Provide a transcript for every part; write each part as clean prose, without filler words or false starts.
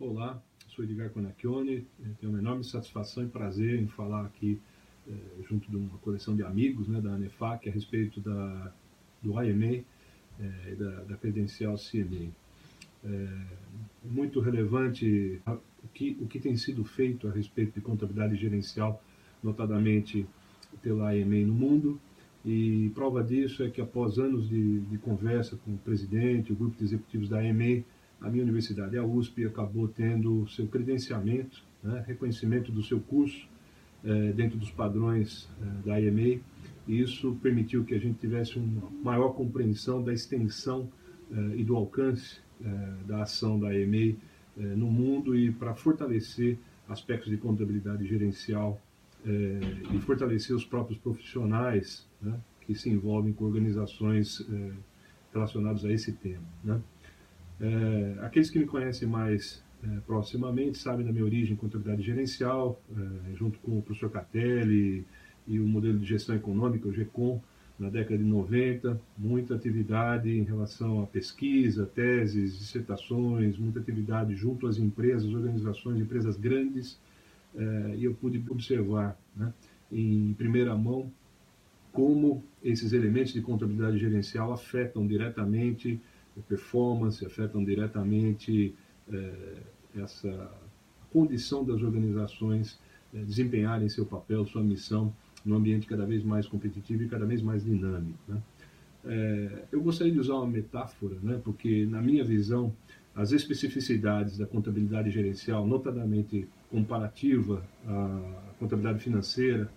Olá, sou Edgar Conacchione, tenho uma enorme satisfação e prazer em falar aqui junto de uma coleção de amigos, né, da ANEFAC a respeito do IMA e da credencial CMA. Muito relevante o que tem sido feito a respeito de contabilidade gerencial, notadamente pela IMA no mundo, e prova disso é que após anos de conversa com o presidente, o grupo de executivos da IMA, a minha universidade, a USP, acabou tendo seu credenciamento, né, reconhecimento do seu curso dentro dos padrões da IMA, e isso permitiu que a gente tivesse uma maior compreensão da extensão e do alcance da ação da IMA no mundo, e para fortalecer aspectos de contabilidade gerencial e fortalecer os próprios profissionais, né, que se envolvem com organizações relacionadas a esse tema, né. Aqueles que me conhecem mais proximamente sabem da minha origem em contabilidade gerencial, junto com o professor Catelli e o modelo de gestão econômica, o GECOM, na década de 90, muita atividade em relação à pesquisa, teses, dissertações, muita atividade junto às empresas, organizações, empresas grandes, e eu pude observar, né, em primeira mão como esses elementos de contabilidade gerencial afetam diretamente a performance, afetam diretamente essa condição das organizações desempenharem seu papel, sua missão, num ambiente cada vez mais competitivo e cada vez mais dinâmico, né? Eu gostaria de usar uma metáfora, né, porque, na minha visão, as especificidades da contabilidade gerencial, notadamente comparativa à contabilidade financeira,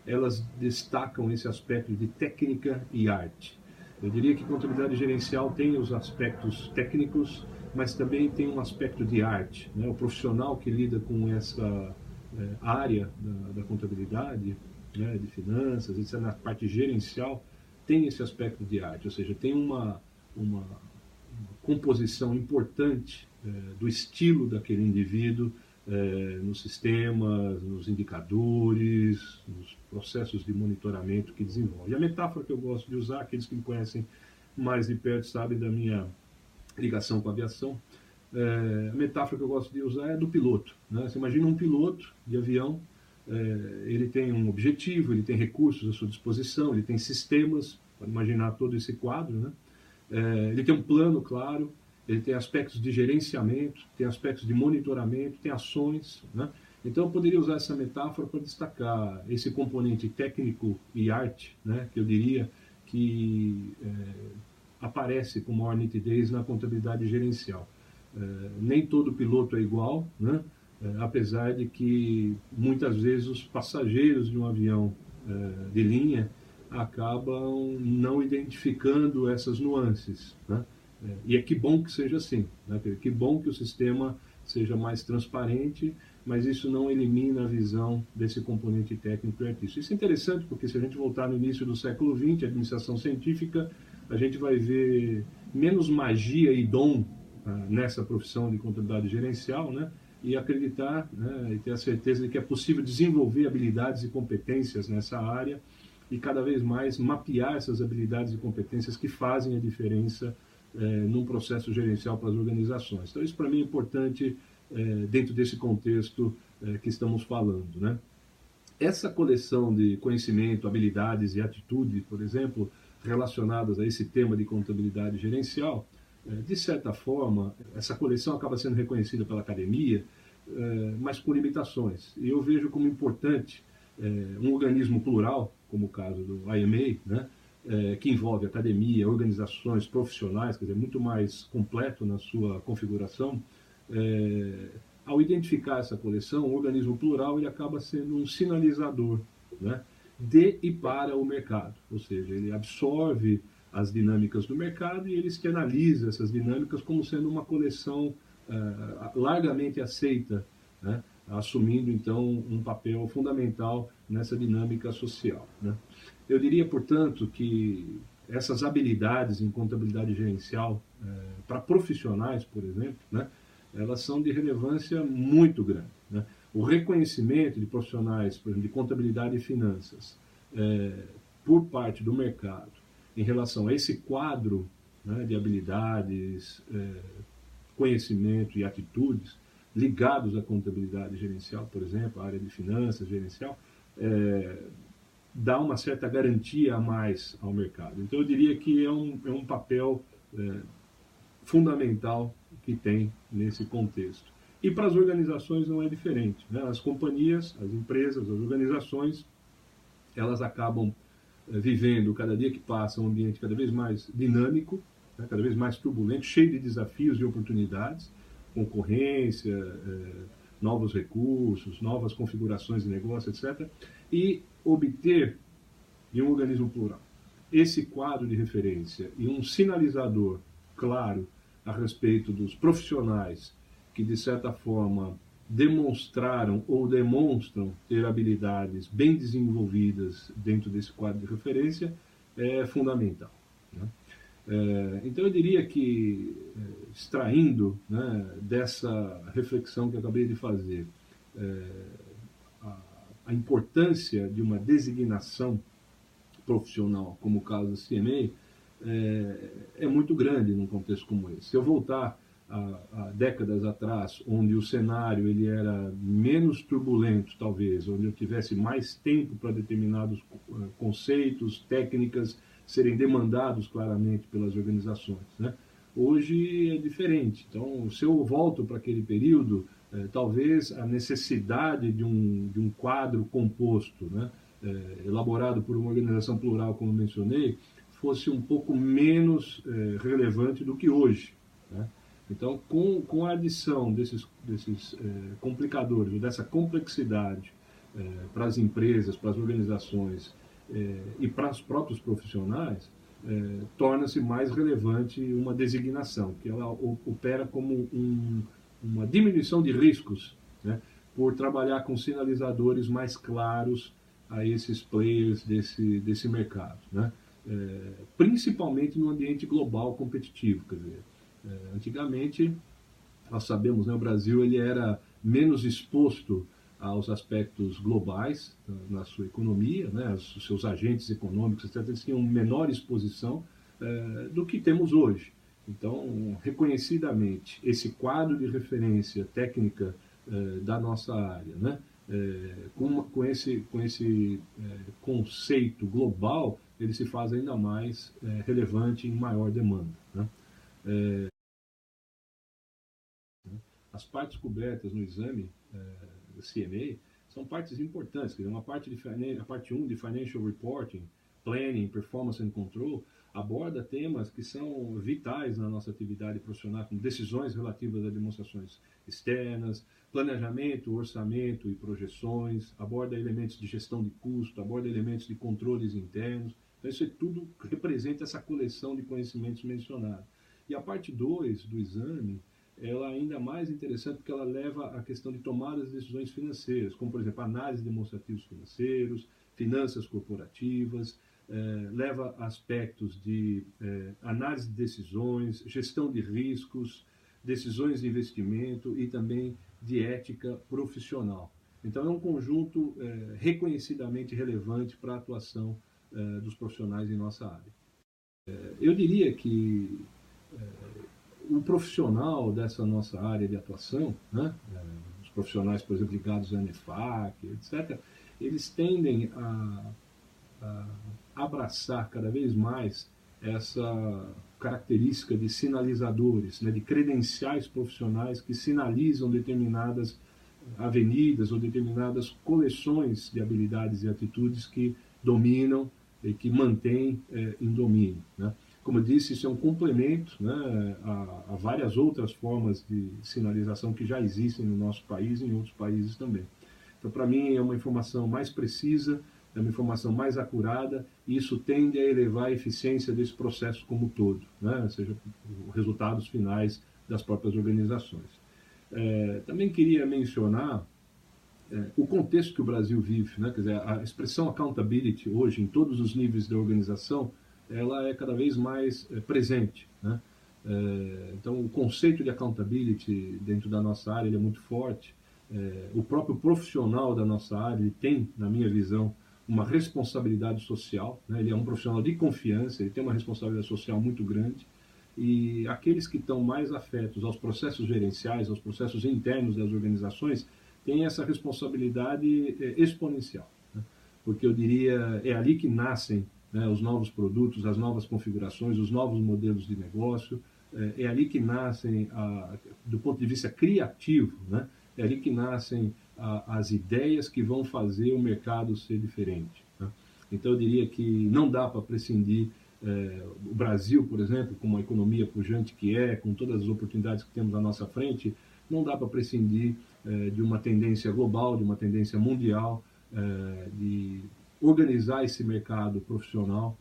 elas destacam esse aspecto de técnica e arte. Eu diria que contabilidade gerencial tem os aspectos técnicos, mas também tem um aspecto de arte, né? O profissional que lida com essa área da contabilidade, né, de finanças, etc., na parte gerencial, tem esse aspecto de arte, ou seja, tem uma composição importante do estilo daquele indivíduo nos sistemas, nos indicadores, nos processos de monitoramento que desenvolve. E a metáfora que eu gosto de usar, aqueles que me conhecem mais de perto sabem da minha ligação com a aviação, a metáfora que eu gosto de usar é do piloto, né? Você imagina um piloto de avião, ele tem um objetivo, ele tem recursos à sua disposição, ele tem sistemas, pode imaginar todo esse quadro, né? Ele tem um plano claro, ele tem aspectos de gerenciamento, tem aspectos de monitoramento, tem ações, né? Então eu poderia usar essa metáfora para destacar esse componente técnico e arte, né, que eu diria que aparece com maior nitidez na contabilidade gerencial. Nem todo piloto é igual, né? Apesar de que muitas vezes os passageiros de um avião de linha acabam não identificando essas nuances, né? E que bom que seja assim, né? Que bom que o sistema seja mais transparente, mas isso não elimina a visão desse componente técnico e artístico. Isso é interessante porque, se a gente voltar no início do século XX, a administração científica, a gente vai ver menos magia e dom nessa profissão de contabilidade gerencial, né? E acreditar, né, e ter a certeza de que é possível desenvolver habilidades e competências nessa área e cada vez mais mapear essas habilidades e competências que fazem a diferença num processo gerencial para as organizações. Então isso para mim é importante dentro desse contexto que estamos falando, né? Essa coleção de conhecimento, habilidades e atitude, por exemplo, relacionadas a esse tema de contabilidade gerencial, de certa forma, essa coleção acaba sendo reconhecida pela academia, mas com limitações. E eu vejo como importante um organismo plural, como o caso do IMA, né, que envolve academia, organizações profissionais, quer dizer, muito mais completo na sua configuração. Ao identificar essa coleção, o organismo plural ele acaba sendo um sinalizador, né, de e para o mercado, ou seja, ele absorve as dinâmicas do mercado e ele externaliza essas dinâmicas como sendo uma coleção largamente aceita, né, assumindo então um papel fundamental nessa dinâmica social, né. Eu diria, portanto, que essas habilidades em contabilidade gerencial para profissionais, por exemplo, né, elas são de relevância muito grande, né. O reconhecimento de profissionais, por exemplo, de contabilidade e finanças, por parte do mercado, em relação a esse quadro, né, de habilidades, conhecimento e atitudes, ligados à contabilidade gerencial, por exemplo, a área de finanças gerencial, dá uma certa garantia a mais ao mercado. Então eu diria que é um papel fundamental que tem nesse contexto. E para as organizações não é diferente, né? As companhias, as empresas, as organizações, elas acabam vivendo, cada dia que passa, um ambiente cada vez mais dinâmico, né? Cada vez mais turbulento, cheio de desafios e oportunidades, concorrência, novos recursos, novas configurações de negócio, etc. E obter de um organismo plural esse quadro de referência e um sinalizador claro a respeito dos profissionais que, de certa forma, demonstraram ou demonstram ter habilidades bem desenvolvidas dentro desse quadro de referência, é fundamental, né? Então eu diria que, extraindo, né, dessa reflexão que eu acabei de fazer, a importância de uma designação profissional, como o caso da CMA, é muito grande num contexto como esse. Se eu voltar a décadas atrás, onde o cenário ele era menos turbulento, talvez, onde eu tivesse mais tempo para determinados conceitos, técnicas serem demandados claramente pelas organizações, né? Hoje é diferente. Então, se eu volto para aquele período, talvez a necessidade de um quadro composto, né, elaborado por uma organização plural, como eu mencionei, fosse um pouco menos relevante do que hoje, né? Então, com a adição desses complicadores, ou dessa complexidade para as empresas, para as organizações e para os próprios profissionais, torna-se mais relevante uma designação, que ela opera como uma diminuição de riscos, né, por trabalhar com sinalizadores mais claros a esses players desse mercado, né? Principalmente no ambiente global competitivo. Quer dizer, antigamente, nós sabemos, né, o Brasil ele era menos exposto aos aspectos globais na sua economia, né, os seus agentes econômicos, etc., eles tinham menor exposição do que temos hoje. Então, reconhecidamente, esse quadro de referência técnica da nossa área, né, com esse conceito global, ele se faz ainda mais relevante e em maior demanda, né? As partes cobertas no exame CMA são partes importantes, quer dizer, a parte 1 de Financial Reporting, Planning, Performance and Control, aborda temas que são vitais na nossa atividade profissional, como decisões relativas a demonstrações externas, planejamento, orçamento e projeções, aborda elementos de gestão de custo, aborda elementos de controles internos. Então isso tudo representa essa coleção de conhecimentos mencionados. E a parte 2 do exame, ela é ainda mais interessante porque ela leva à questão de tomadas de decisões financeiras, como, por exemplo, análise de demonstrativos financeiros, finanças corporativas, leva a aspectos de análise de decisões, gestão de riscos, decisões de investimento e também de ética profissional. Então é um conjunto reconhecidamente relevante para a atuação dos profissionais em nossa área. Eu diria que o profissional dessa nossa área de atuação, né, os profissionais, por exemplo, ligados à ANEFAC, etc., eles tendem a abraçar cada vez mais essa característica de sinalizadores, né, de credenciais profissionais que sinalizam determinadas avenidas ou determinadas coleções de habilidades e atitudes que dominam e que mantêm em domínio, né? Como eu disse, isso é um complemento, né, a várias outras formas de sinalização que já existem no nosso país e em outros países também. Então, para mim, é uma informação mais precisa, é uma informação mais acurada, e isso tende a elevar a eficiência desse processo como um todo, né, ou seja, os resultados finais das próprias organizações. Também queria mencionar o contexto que o Brasil vive, né, quer dizer, a expressão accountability hoje, em todos os níveis da organização, ela é cada vez mais presente, né? Então, o conceito de accountability dentro da nossa área ele é muito forte. O próprio profissional da nossa área ele tem, na minha visão, uma responsabilidade social, né? Ele é um profissional de confiança, ele tem uma responsabilidade social muito grande. e aqueles que estão mais afetos aos processos gerenciais, aos processos internos das organizações, têm essa responsabilidade exponencial, né? Porque eu diria, é ali que nascem, né, os novos produtos, as novas configurações, os novos modelos de negócio, é ali que nascem, do ponto de vista criativo, né, é ali que nascem as ideias que vão fazer o mercado ser diferente, né? Então eu diria que não dá para prescindir. O Brasil, por exemplo, com uma economia pujante que com todas as oportunidades que temos à nossa frente, não dá para prescindir de uma tendência global, de uma tendência mundial, de organizar esse mercado profissional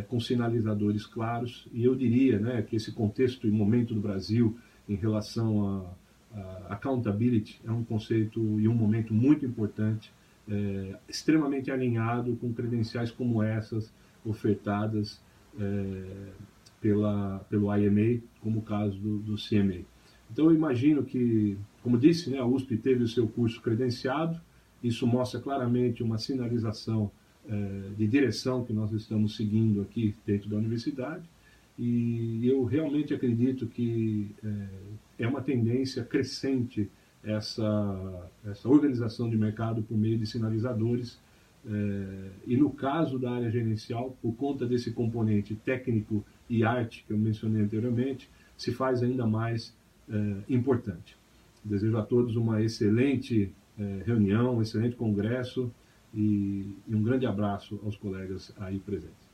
com sinalizadores claros. E eu diria, né, que esse contexto e momento do Brasil em relação a accountability é um conceito e um momento muito importante, extremamente alinhado com credenciais como essas ofertadas pelo IMA, como o caso do CMA. Então eu imagino que, como disse, né, a USP teve o seu curso credenciado, isso mostra claramente uma sinalização de direção que nós estamos seguindo aqui dentro da universidade, e eu realmente acredito que é uma tendência crescente essa organização de mercado por meio de sinalizadores, e no caso da área gerencial, por conta desse componente técnico e arte que eu mencionei anteriormente, se faz ainda mais importante. Desejo a todos uma excelente reunião, um excelente congresso e um grande abraço aos colegas aí presentes.